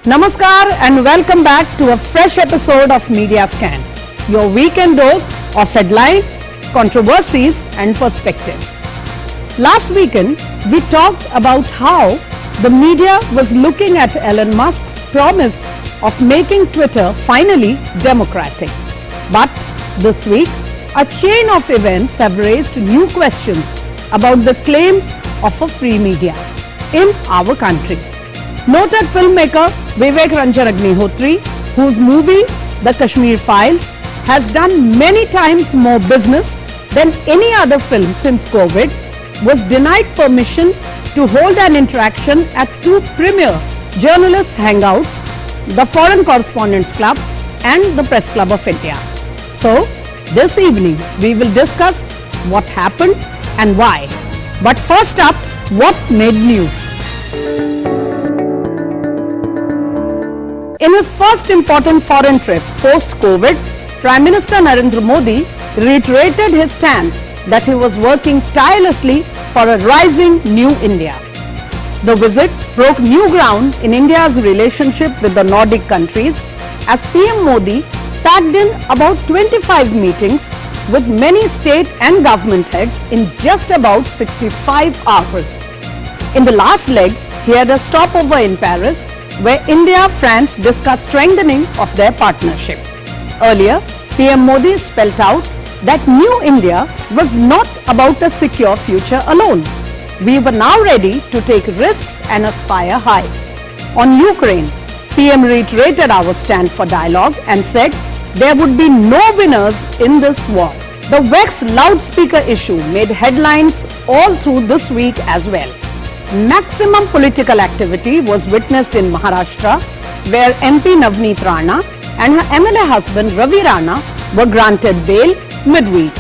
Namaskar and welcome back to a fresh episode of Media Scan, your weekend dose of headlines, controversies and perspectives. Last weekend, we talked about how the media was looking at Elon Musk's promise of making Twitter finally democratic. But this week, a chain of events have raised new questions about the claims of a free media in our country. Noted filmmaker Vivek Agnihotri, whose movie The Kashmir Files has done many times more business than any other film since COVID, was denied permission to hold an interaction at two premier journalists' hangouts, the Foreign Correspondents Club and the Press Club of India. So, this evening we will discuss what happened and why. But first up, what made news? In his first important foreign trip post-COVID, Prime Minister Narendra Modi reiterated his stance that he was working tirelessly for a rising new India. The visit broke new ground in India's relationship with the Nordic countries as PM Modi packed in about 25 meetings with many state and government heads in just about 65 hours. In the last leg, he had a stopover in Paris, where India and France discussed strengthening of their partnership. Earlier, PM Modi spelled out that New India was not about a secure future alone. We were now ready to take risks and aspire high. On Ukraine, PM reiterated our stand for dialogue and said there would be no winners in this war. The Vex loudspeaker issue made headlines all through this week as well. Maximum political activity was witnessed in Maharashtra, where MP Navneet Rana and her MLA husband Ravi Rana were granted bail midweek.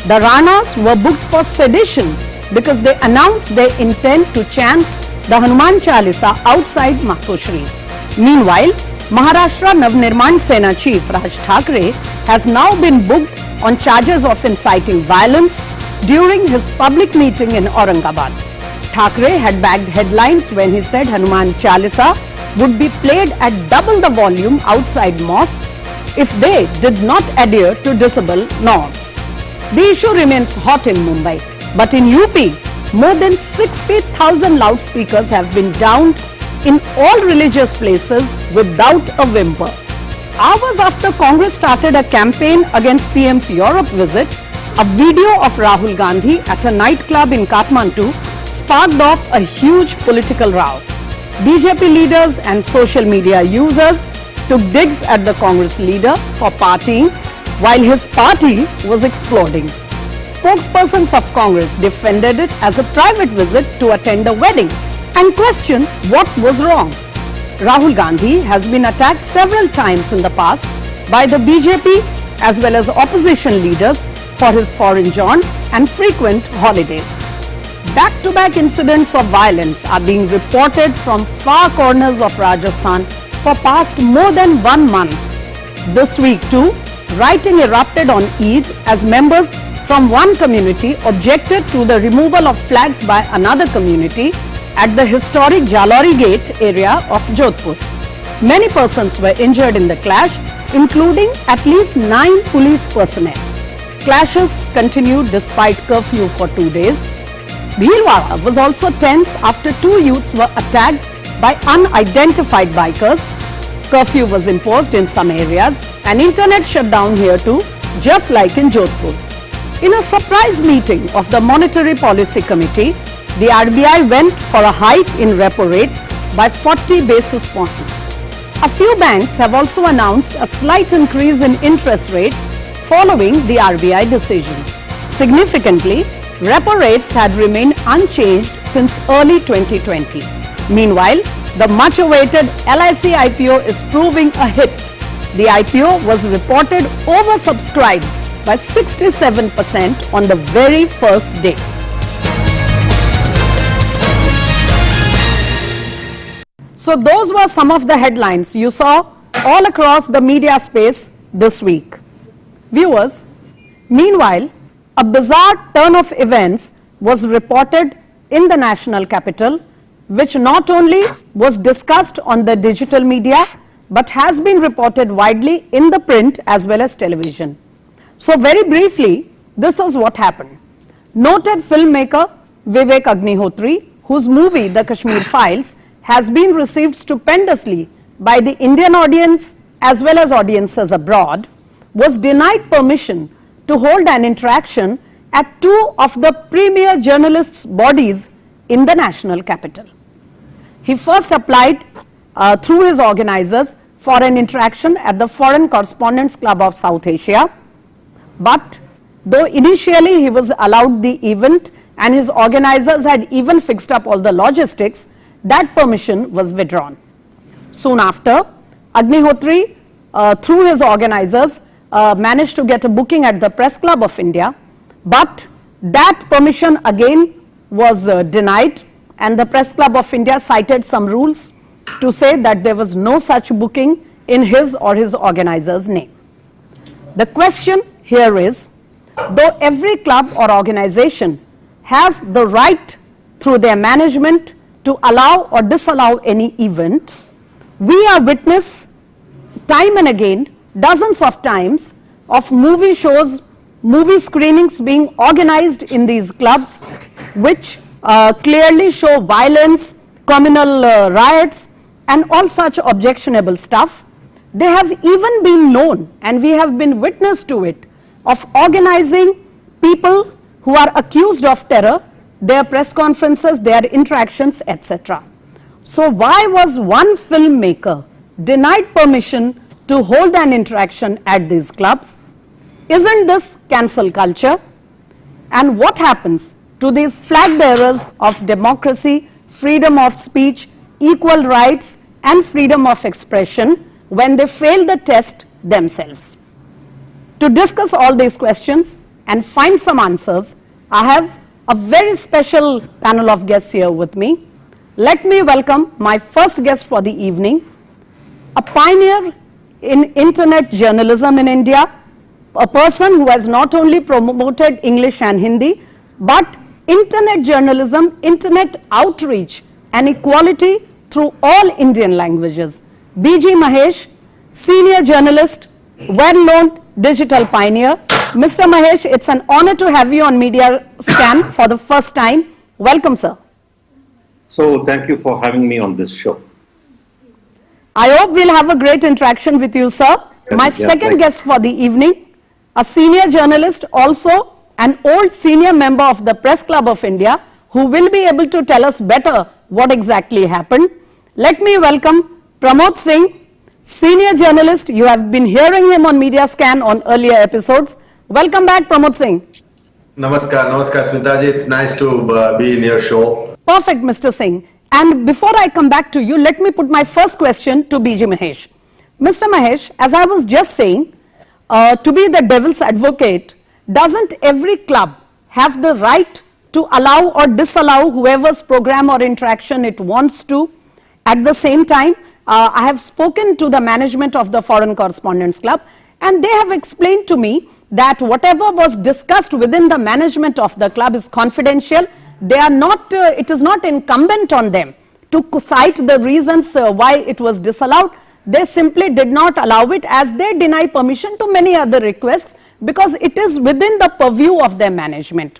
The Ranas were booked for sedition because they announced their intent to chant the Hanuman Chalisa outside Matoshri. Meanwhile, Maharashtra Navnirman Sena chief Raj Thackeray has now been booked on charges of inciting violence during his public meeting in Aurangabad. Thackeray had bagged headlines when he said Hanuman Chalisa would be played at double the volume outside mosques if they did not adhere to decibel norms. The issue remains hot in Mumbai, but in UP, more than 60,000 loudspeakers have been downed in all religious places without a whimper. Hours after Congress started a campaign against PM's Europe visit, a video of Rahul Gandhi at a nightclub in Kathmandu sparked off a huge political row. BJP leaders and social media users took digs at the Congress leader for partying while his party was exploding. Spokespersons of Congress defended it as a private visit to attend a wedding and questioned what was wrong. Rahul Gandhi has been attacked several times in the past by the BJP as well as opposition leaders for his foreign jaunts and frequent holidays. Back-to-back incidents of violence are being reported from far corners of Rajasthan for past more than 1 month. This week too, rioting erupted on Eid as members from one community objected to the removal of flags by another community at the historic Jalori Gate area of Jodhpur. Many persons were injured in the clash, including at least 9 police personnel. Clashes continued despite curfew for 2 days. Bhilwara was also tense after 2 youths were attacked by unidentified bikers. Curfew was imposed in some areas and internet shut down here too, just like in Jodhpur. In a surprise meeting of the Monetary Policy Committee, the RBI went for a hike in repo rate by 40 basis points. A few banks have also announced a slight increase in interest rates following the RBI decision. Significantly, repo rates had remained unchanged since early 2020. Meanwhile, the much-awaited LIC IPO is proving a hit. The IPO was reported oversubscribed by 67% on the very first day. So those were some of the headlines you saw all across the media space this week. Viewers, meanwhile, a bizarre turn of events was reported in the national capital, which not only was discussed on the digital media but has been reported widely in the print as well as television. So very briefly, this is what happened. Noted filmmaker Vivek Agnihotri, whose movie The Kashmir Files has been received stupendously by the Indian audience as well as audiences abroad, was denied permission to hold an interaction at two of the premier journalists' bodies in the national capital. He first applied through his organizers for an interaction at the Foreign Correspondents Club of South Asia, but though initially he was allowed the event and his organizers had even fixed up all the logistics, that permission was withdrawn. Soon after, Agnihotri, through his organizers, managed to get a booking at the Press Club of India, but that permission again was denied, and the Press Club of India cited some rules to say that there was no such booking in his or his organizer's name. The question here is, though every club or organization has the right through their management to allow or disallow any event, we are witness time and again, dozens of times, of movie shows, movie screenings being organized in these clubs, which clearly show violence, communal riots, and all such objectionable stuff. They have even been known, and we have been witness to it, of organizing people who are accused of terror, their press conferences, their interactions, etc. So why was one filmmaker denied permission to hold an interaction at these clubs? Isn't this cancel culture? And what happens to these flag bearers of democracy, freedom of speech, equal rights, and freedom of expression when they fail the test themselves? To discuss all these questions and find some answers, I have a very special panel of guests here with me. Let me welcome my first guest for the evening, a pioneer in internet journalism in India, a person who has not only promoted English and Hindi, but internet journalism, internet outreach and equality through all Indian languages. B.G. Mahesh, senior journalist, well-known digital pioneer. Mr. Mahesh, it's an honor to have you on Media Scan for the first time. Welcome, sir. So, thank you for having me on this show. I hope we'll have a great interaction with you, sir. My second guest for the evening, a senior journalist, also an old senior member of the Press Club of India, who will be able to tell us better what exactly happened. Let me welcome Pramod Singh, senior journalist. You have been hearing him on Media Scan on earlier episodes. Welcome back, Pramod Singh. Namaskar, Smitaji. It's nice to be in your show. Perfect, Mr. Singh. And before I come back to you, let me put my first question to B.G. Mahesh. Mr. Mahesh, as I was just saying, to be the devil's advocate, doesn't every club have the right to allow or disallow whoever's program or interaction it wants to? At the same time, I have spoken to the management of the Foreign Correspondents Club, and they have explained to me that whatever was discussed within the management of the club is confidential. They are not, it is not incumbent on them to cite the reasons why it was disallowed. They simply did not allow it, as they deny permission to many other requests because it is within the purview of their management.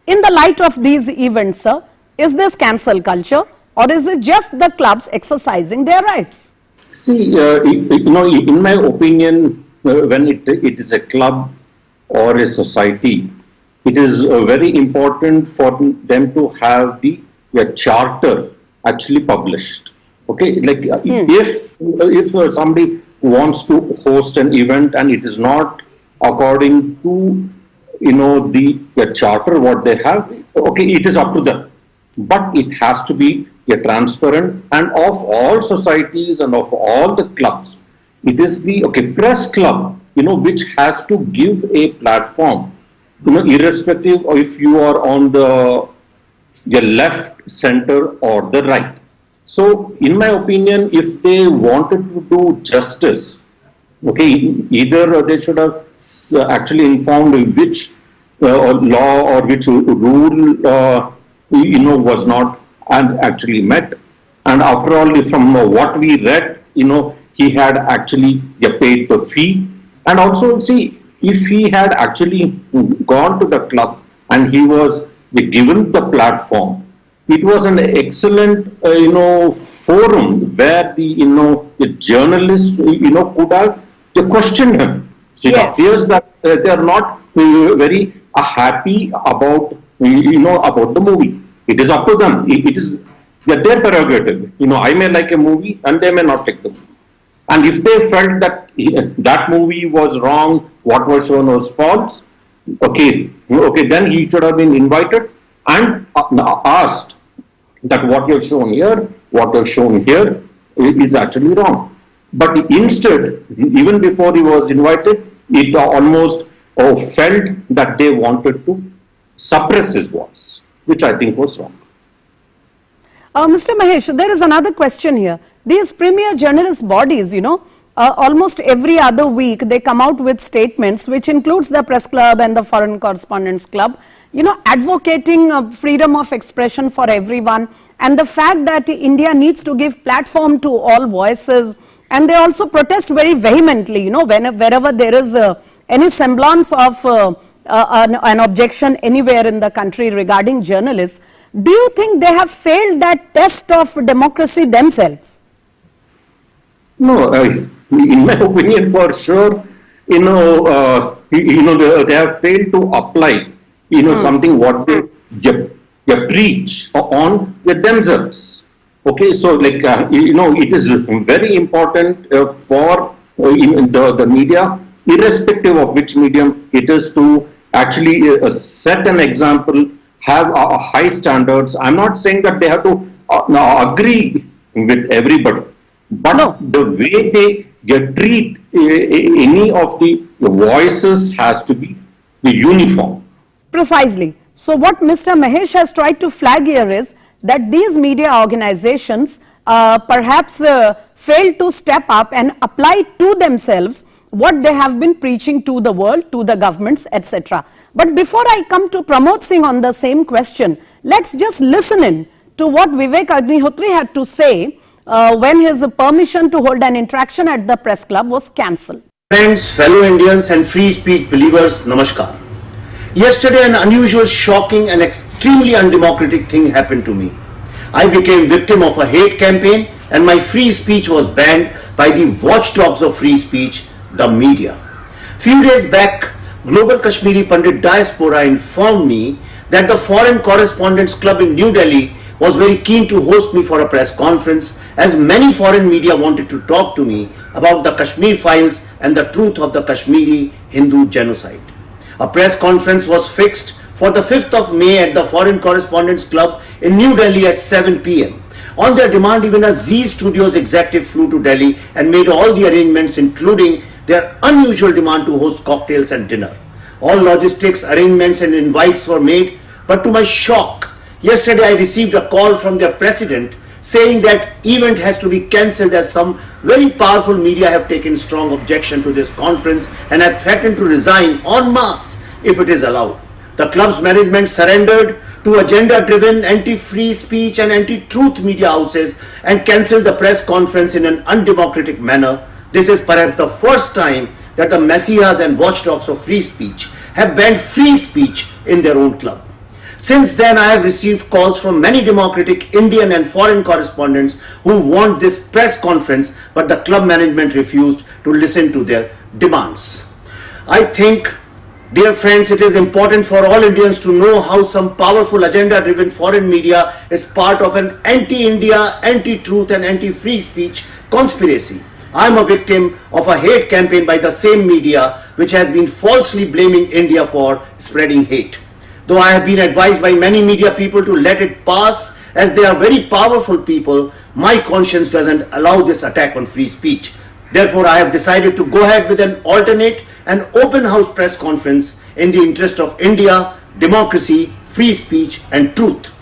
In the light of these events, sir, is this cancel culture, or is it just the clubs exercising their rights? See, in my opinion, when it is a club or a society, it is very important for them to have the charter actually published. Okay, like if somebody wants to host an event and it is not according to the charter what they have, okay, it is up to them. But it has to be transparent, and of all societies and of all the clubs, it is the press club which has to give a platform, irrespective of if you are on the left, center, or the right. So, in my opinion, if they wanted to do justice, either they should have actually informed which law or which rule was not and actually met, And after all, from what we read, he had actually paid the fee. And also, see, if he had actually gone to the club and he was given the platform, it was an excellent, forum where the journalists, could have questioned him. So it appears that they are not very happy about, about the movie. It is up to them. It is their prerogative. I may like a movie and they may not like the movie. And if they felt that that movie was wrong, what was shown was false, okay, then he should have been invited and asked that what you have shown here, what you have shown here is actually wrong. But instead, even before he was invited, it almost felt that they wanted to suppress his voice, which I think was wrong. Mr. Mahesh, there is another question here. These premier journalist bodies, almost every other week they come out with statements which includes the Press Club and the Foreign Correspondents Club, advocating freedom of expression for everyone and the fact that India needs to give platform to all voices, and they also protest very vehemently, wherever there is any semblance of an objection anywhere in the country regarding journalists. Do you think they have failed that test of democracy themselves? No, in my opinion, for sure, they have failed to apply, something what they preach on themselves. Okay, so it is very important for the media, irrespective of which medium it is, to actually set an example, have high standards. I'm not saying that they have to agree with everybody. But the way they treat any of the voices has to be uniform. Precisely. So what Mr. Mahesh has tried to flag here is that these media organizations perhaps failed to step up and apply to themselves what they have been preaching to the world, to the governments, etc. But before I come to Pramod Singh on the same question, let's just listen in to what Vivek Agnihotri had to say when his permission to hold an interaction at the press club was cancelled. Friends, fellow Indians and free speech believers, namaskar. Yesterday an unusual, shocking and extremely undemocratic thing happened to me. I became victim of a hate campaign and my free speech was banned by the watchdogs of free speech, the media. Few days back, Global Kashmiri Pandit Diaspora informed me that the Foreign Correspondents Club in New Delhi was very keen to host me for a press conference, as many foreign media wanted to talk to me about the Kashmir files and the truth of the Kashmiri Hindu genocide. A press conference was fixed for the 5th of May at the Foreign Correspondents Club in New Delhi at 7 p.m. On their demand, even a Z Studios executive flew to Delhi and made all the arrangements, including their unusual demand to host cocktails and dinner. All logistics, arrangements and invites were made, but to my shock, yesterday I received a call from their president saying that event has to be cancelled as some very powerful media have taken strong objection to this conference and have threatened to resign en masse if it is allowed. The club's management surrendered to agenda-driven anti-free speech and anti-truth media houses and cancelled the press conference in an undemocratic manner. This is perhaps the first time that the messiahs and watchdogs of free speech have banned free speech in their own club. Since then, I have received calls from many democratic Indian and foreign correspondents who want this press conference, but the club management refused to listen to their demands. I think, dear friends, it is important for all Indians to know how some powerful agenda-driven foreign media is part of an anti-India, anti-truth and anti-free speech conspiracy. I am a victim of a hate campaign by the same media which has been falsely blaming India for spreading hate. Though I have been advised by many media people to let it pass as they are very powerful people, my conscience doesn't allow this attack on free speech. Therefore, I have decided to go ahead with an alternate and open house press conference in the interest of India, democracy, free speech and truth.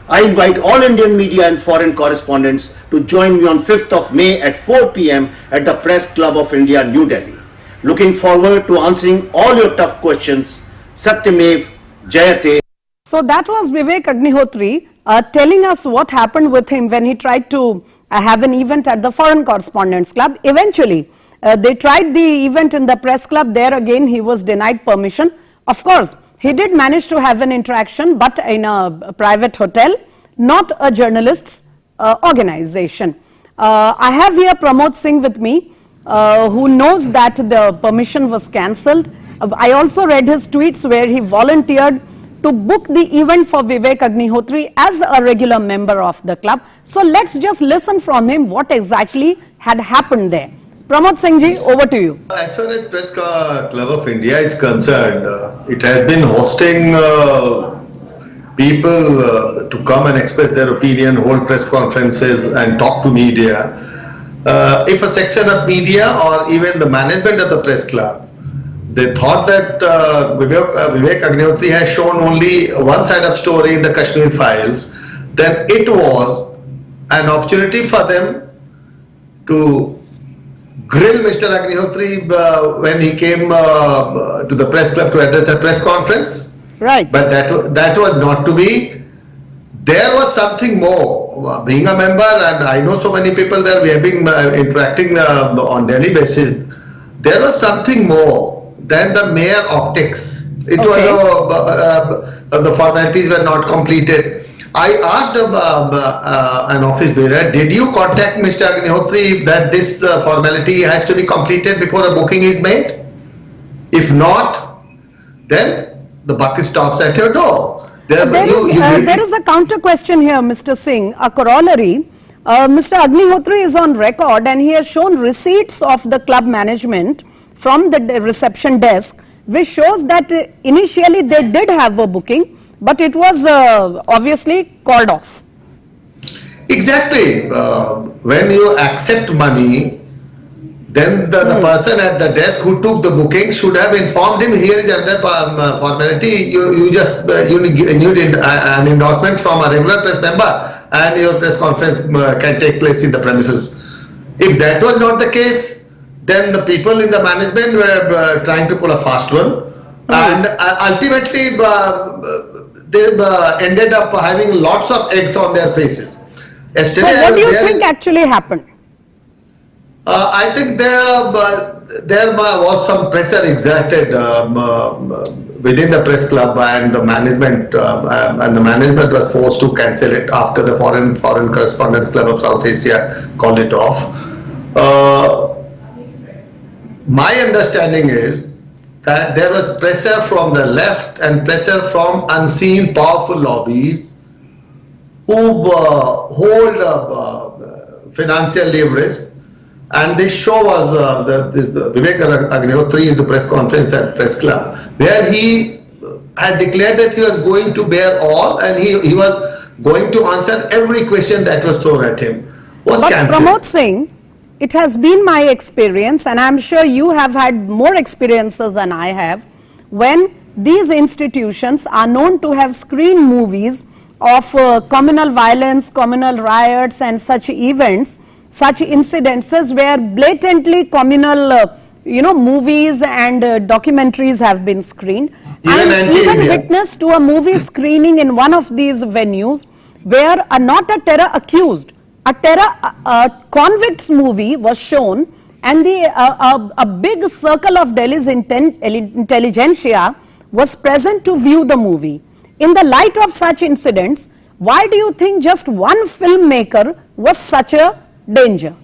I invite all Indian media and foreign correspondents to join me on 5th of May at 4 p.m. at the Press Club of India, New Delhi. Looking forward to answering all your tough questions. Satyamev Jayate. So that was Vivek Agnihotri telling us what happened with him when he tried to have an event at the Foreign Correspondents Club. Eventually, they tried the event in the press club. There again, he was denied permission. Of course, he did manage to have an interaction, but in a private hotel, not a journalist's organization. I have here Pramod Singh with me, who knows that the permission was cancelled. I also read his tweets where he volunteered to book the event for Vivek Agnihotri as a regular member of the club. So let's just listen from him what exactly had happened there. Pramod Singh ji, over to you. As far as Press Club of India is concerned, it has been hosting people to come and express their opinion, hold press conferences and talk to media. If a section of media or even the management of the press club, they thought that Vivek Agnihotri has shown only one side of story in the Kashmir files, then it was an opportunity for them to grill Mr. Agnihotri when he came to the press club to address a press conference. Right. But that was not to be. There was something more. Being a member, and I know so many people there, we have been interacting on daily basis. There was something more than the mere optics. It was the formalities were not completed. I asked an office bearer, did you contact Mr. Agnihotri that this formality has to be completed before a booking is made? If not, then the buck stops at your door. There is a counter question here, Mr. Singh, a corollary. Mr. Agnihotri is on record and he has shown receipts of the club management from the reception desk, which shows that initially they did have a booking, but it was obviously called off. Exactly. When you accept money, then the person at the desk who took the booking should have informed him, here is another formality, you need an endorsement from a regular press member and your press conference can take place in the premises. If that was not the case, then the people in the management were trying to pull a fast one, and ultimately they ended up having lots of eggs on their faces. Yesterday, so what do you think actually happened? I think there was some pressure exerted within the press club and the management was forced to cancel it after the Foreign Correspondents Club of South Asia called it off. My understanding is that there was pressure from the left and pressure from unseen powerful lobbies who hold financial leverage, and this show was Vivek Agnihotri is the press conference at Press Club, where he had declared that he was going to bear all and he was going to answer every question that was thrown at him. Was cancelled. Pramod Singh, it has been my experience, and I'm sure you have had more experiences than I have, when these institutions are known to have screened movies of communal violence, communal riots and such events, such incidences where blatantly communal movies and documentaries have been screened. I even witnessed to a movie screening in one of these venues where not a terror accused, a convicts movie was shown, and a big circle of Delhi's intelligentsia was present to view the movie. In the light of such incidents, why do you think just one filmmaker was such a danger?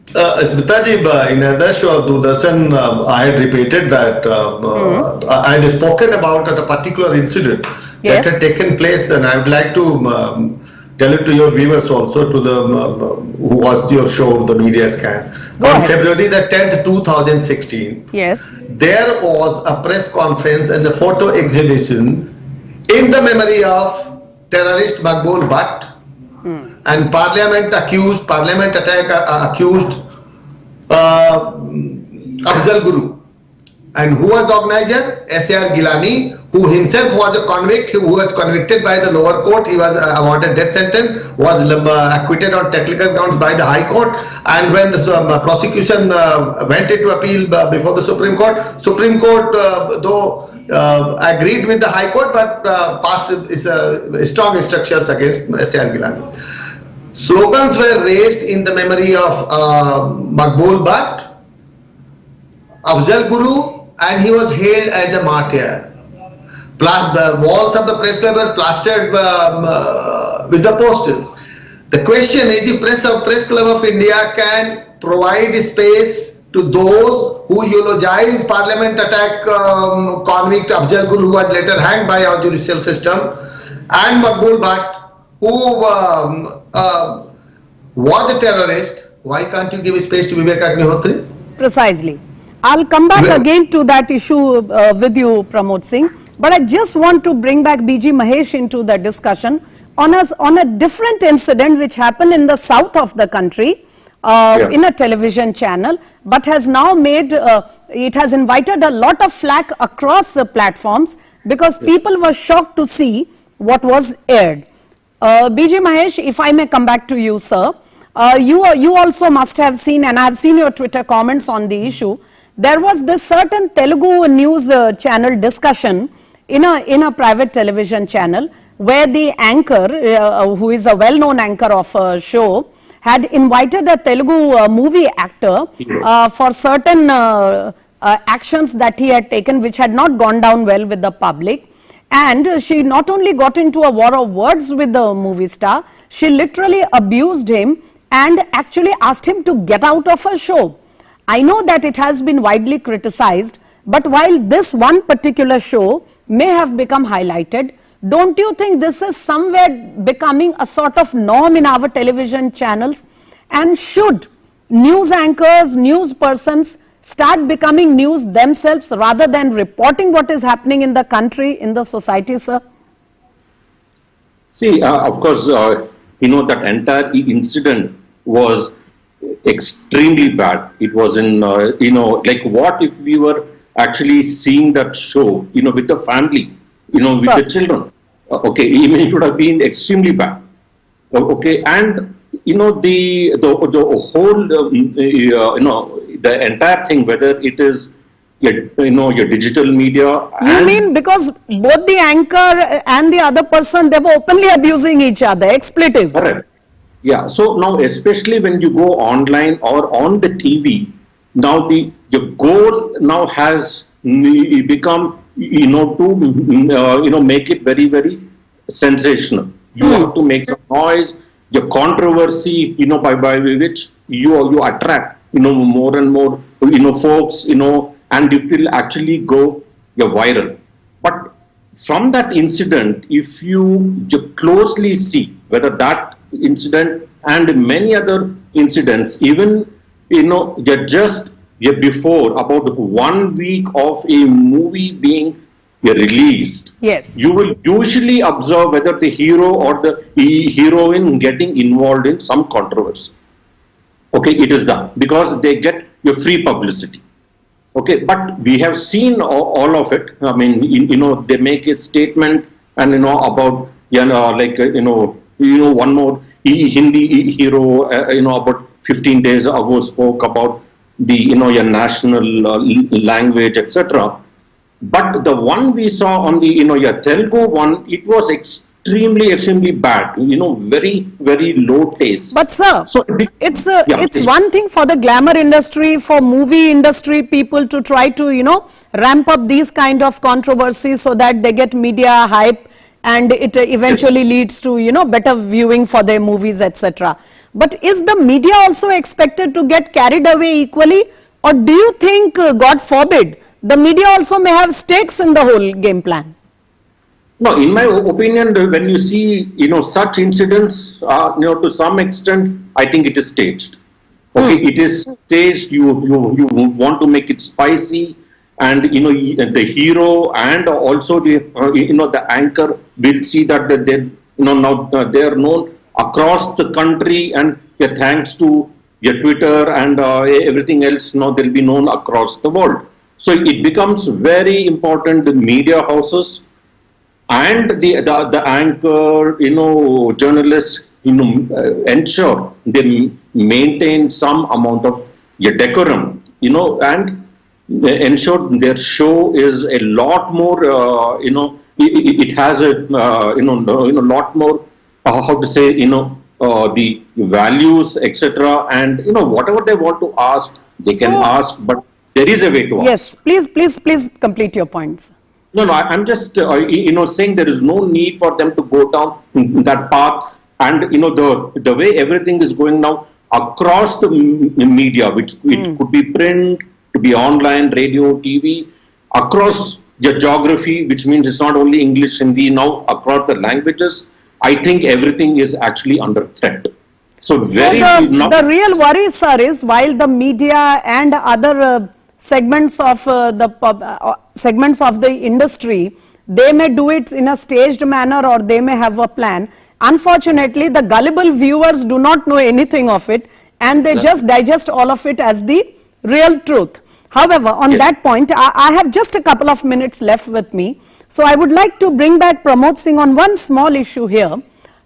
Smitaji, in another show of Doordarshan, I had repeated that I had spoken about a particular incident that had taken place, and I would like to tell it to your viewers also, to the who watched your show, the media scan. On February the 10th, 2016, there was a press conference and a photo exhibition in the memory of terrorist Maqbool Butt and Parliament attack accused Afzal Guru. And who was the organizer? S.A.R. Gilani, who himself was a convict, who was convicted by the lower court. He was awarded death sentence, was acquitted on technical grounds by the High Court. And when the prosecution went into appeal before the Supreme Court, though agreed with the High Court, but passed strong instructions against S.A. Gilani. Slogans were raised in the memory of Maqbool Bhatt, Afzal Guru, and he was hailed as a martyr. The walls of the press club were plastered with the posters. The question is, if Press Club of India can provide space to those who eulogize Parliament attack convict Afzal Guru, who was later hanged by our judicial system, and Maqbool Bhatt, who was a terrorist, why can't you give space to Vivek Agnihotri? Precisely. I'll come back again to that issue with you, Pramod Singh. But I just want to bring back BG Mahesh into the discussion on a different incident which happened in the south of the country in a television channel, but has now made, it has invited a lot of flack across the platforms because people were shocked to see what was aired. BG Mahesh, if I may come back to you, sir, you also must have seen, and I have seen your Twitter comments on the issue. There was this certain Telugu news channel discussion in a private television channel where the anchor, who is a well-known anchor of a show, had invited a Telugu movie actor for certain actions that he had taken which had not gone down well with the public. And she not only got into a war of words with the movie star, she literally abused him and actually asked him to get out of her show. I know that it has been widely criticized, but while this one particular show may have become highlighted, don't you think this is somewhere becoming a sort of norm in our television channels? And should news anchors, news persons start becoming news themselves rather than reporting what is happening in the country, in the society, sir? See, of course, that entire incident was extremely bad. It was in, like what if we were actually seeing that show, with the family, with the children. Okay, even it would have been extremely bad. Okay, and the whole, the entire thing, whether it is your digital media. You mean because both the anchor and the other person, they were openly abusing each other, expletives. Correct. Yeah, so now especially when you go online or on the TV, now your goal now has become to make it very, very sensational. You want to make some noise, your controversy, by which you attract more and more folks, and it will actually go viral. But from that incident, if you closely see whether that incident and many other incidents, even just before about 1 week of a movie being released, yes, you will usually observe whether the hero or the heroine getting involved in some controversy. Okay, it is done because they get your free publicity. Okay, but we have seen all of it. I mean, they make a statement and about one more Hindi hero, about 15 days ago spoke about the, your national language, etc. But the one we saw on the, your Telugu one, it was extremely bad, very, very low taste. But sir, so it's one thing for the glamour industry, for movie industry people to try to, ramp up these kind of controversies so that they get media hype and it eventually leads to, better viewing for their movies, etc. But is the media also expected to get carried away equally? Or do you think, God forbid, the media also may have stakes in the whole game plan? No, in my opinion, when you see, such incidents, to some extent, I think it is staged. Okay, it is staged. You want to make it spicy, and the hero and also the anchor will see that they now they are known across the country, and thanks to your Twitter and everything else, they'll be known across the world. So it becomes very important. The media houses and the anchor, journalists, ensure they maintain some amount of decorum, and ensure their show is a lot more, it has a, lot more, how to say, the values, etc. And, whatever they want to ask, they can ask, but there is a way to ask. Yes, please complete your points. No, I'm just, saying there is no need for them to go down that path. And, the way everything is going now across the media, which it could be print, to be online, radio, TV, across the geography, which means it's not only English, Hindi, now across the languages, I think everything is actually under threat. So the real worry, sir, is while the media and other segments of segments of the industry, they may do it in a staged manner or they may have a plan. Unfortunately, the gullible viewers do not know anything of it and they just digest all of it as the real truth. However, on that point, I have just a couple of minutes left with me. So I would like to bring back Pramod Singh on one small issue here.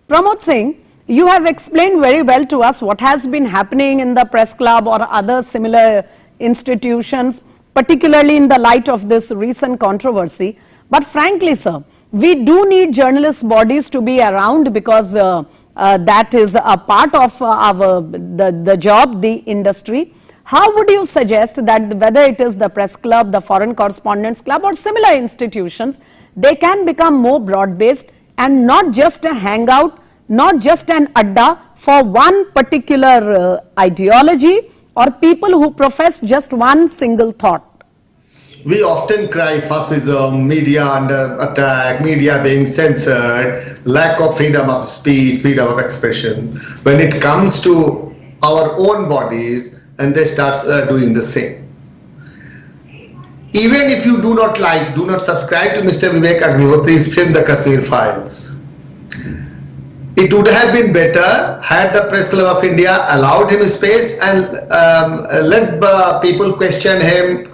Pramod Singh, you have explained very well to us what has been happening in the press club or other similar institutions, particularly in the light of this recent controversy. But frankly, sir, we do need journalist bodies to be around because that is a part of the job, the industry. How would you suggest that whether it is the press club, the foreign correspondents club or similar institutions, they can become more broad-based and not just a hangout, not just an adda for one particular ideology or people who profess just one single thought? We often cry fascism, media under attack, media being censored, lack of freedom of speech, freedom of expression. When it comes to our own bodies, and they start doing the same. Even if you do not subscribe to Mr. Vivek Agnihotri's film, The Kashmir Files. It would have been better had the Press Club of India allowed him space and let people question him,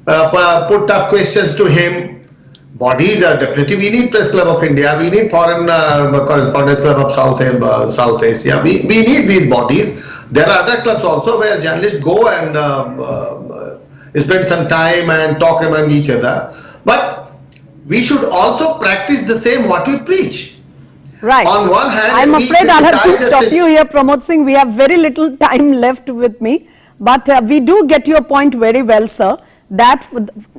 put tough questions to him. Bodies are definitely, we need Press Club of India, we need Foreign Correspondents Club of South Asia, we need these bodies. There are other clubs also where journalists go and spend some time and talk among each other. But we should also practice the same what we preach. Right. On one hand, I'm afraid I'll have to stop you here, Pramod Singh. We have very little time left with me. But we do get your point very well, sir, that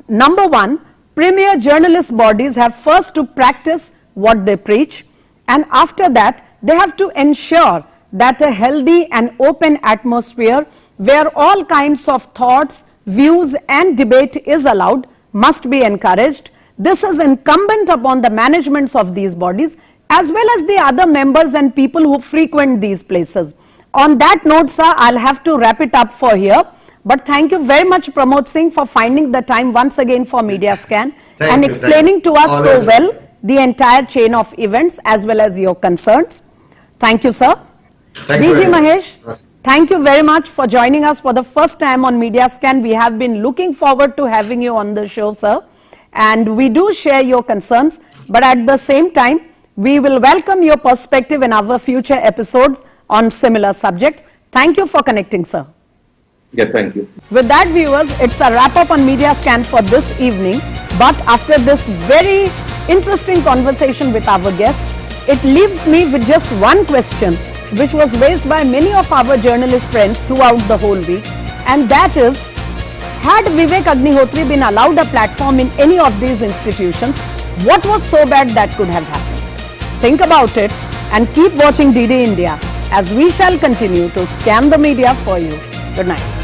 number one, premier journalist bodies have first to practice what they preach. And after that, they have to ensure that a healthy and open atmosphere where all kinds of thoughts, views and debate is allowed must be encouraged. This is incumbent upon the managements of these bodies as well as the other members and people who frequent these places. On that note, sir, I'll have to wrap it up for here. But thank you very much, Pramod Singh, for finding the time once again for Media Scan and explaining to us so well the entire chain of events as well as your concerns. Thank you, sir. DG Mahesh, thank you very much for joining us for the first time on Media Scan. We have been looking forward to having you on the show, sir. And we do share your concerns, but at the same time, we will welcome your perspective in our future episodes on similar subjects. Thank you for connecting, sir. Yeah, thank you. With that, viewers, it's a wrap up on Media Scan for this evening. But after this very interesting conversation with our guests, it leaves me with just one question, which was raised by many of our journalist friends throughout the whole week. And that is, had Vivek Agnihotri been allowed a platform in any of these institutions, what was so bad that could have happened? Think about it and keep watching DD India as we shall continue to scan the media for you. Good night.